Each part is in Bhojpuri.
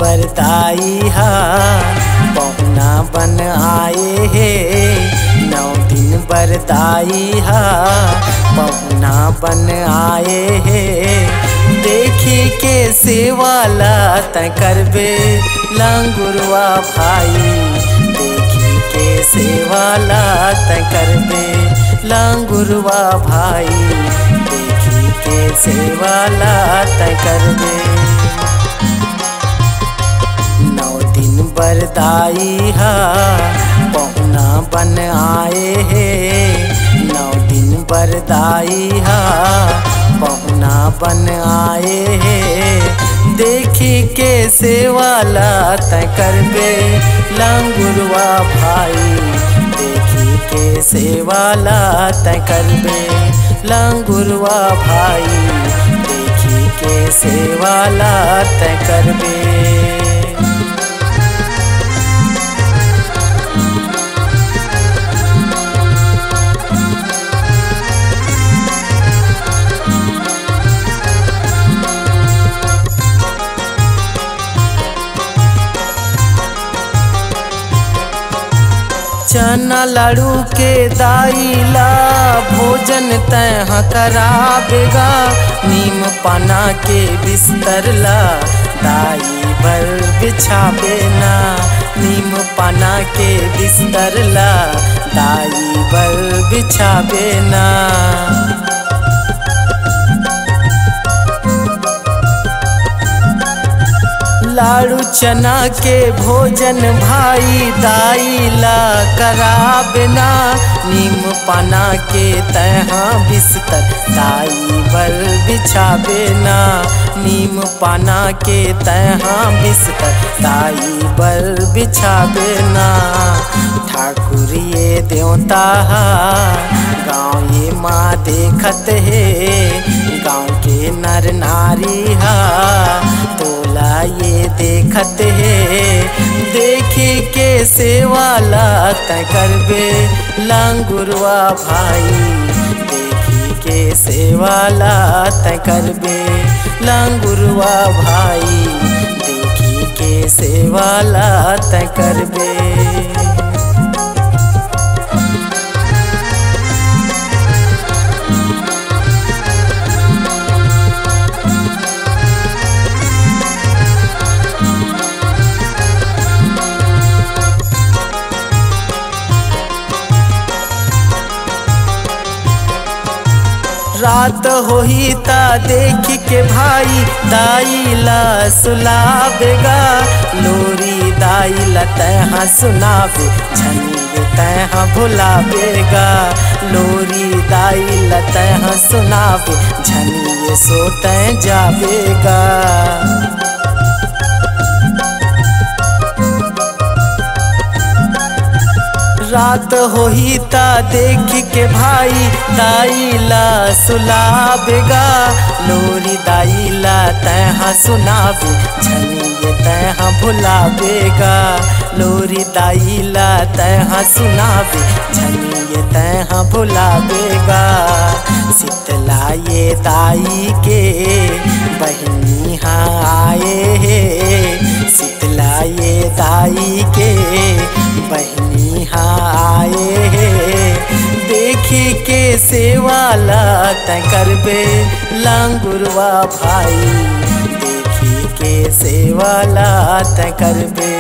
बरदाई हा पहुना बन आए हे। 9 दिन बरदाई हा पहुना बन आए हे। देखी के सेवाला त करबे लंगुरवा भाई। देखी के सेवाला त करबे लंगुरवा भाई। देखी के सेवाला त करबे। 9 दिन बरदाई हा पहुना बन आए हे। 9 दिन बरदाई हा पहुना बन आए हे। देखी के सेवाला त करबे लंगुरवा भाई। देखी के सेवाला त करबे लंगुरवा भाई। देखी के सेवाला त करबे। चना लाड़ू के दाईला भोजन तह कराबेगा। नीम पाना के बिस्तर ला दाई बर बिछाबे ना। नीम पाना के बिस्तर ला दाई बर बिछाबे ना। लाड़ू चना के भोजन भाई दाई ला कराबे ना। नीम पाना के तहा बिस्तर दाई बर बिछाबे ना। नीम पाना के तहा बिस्तर दाई बर बिछाबे ना। ठाकुर ये देवता गाँव ये माँ देखत है। गाँव के नर नारी हा तोला ये देखत है। देखी के सेवाला त करबे लंगुरवा भाई। देखी के सेवाला त करबे लंगुरवा भाई। देखी के सेवाला त करबे। रात होही ता देख के भाई दाई ला सुलाबेगा। लोरी दाई ला तहा सुनाबे झनिए तहा भुलाबेगा। लोरी दाई ला तहा सुनाबे झनिए सोत जाबेगा। रात होही ता देख के भाई दाई ला सुलाबेगा। लोरी दाई ला तहा सुनाबे झनिए तहा भुलाबेगा। लोरी दाई ला तहा सुनाबे झनिए तहा भुलाबेगा। शीतला ये दाई के बहनी आए हे। शीतला ये दाई के बहनी आए हे। देखी के सेवाला त करबे लंगुरवा भाई। देखी के सेवाला त करबे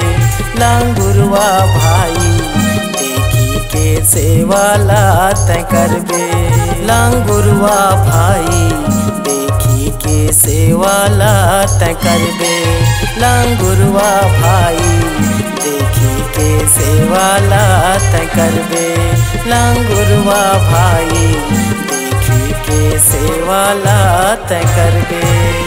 लंगुरवा भाई। देखी के सेवाला त करबे लंगुरवा भाई। देखी के सेवाला त करबे लंगुरवा भाई। देखी के सेवाला त करबे लंगुरवा भाई। देखी के सेवाला त करबे।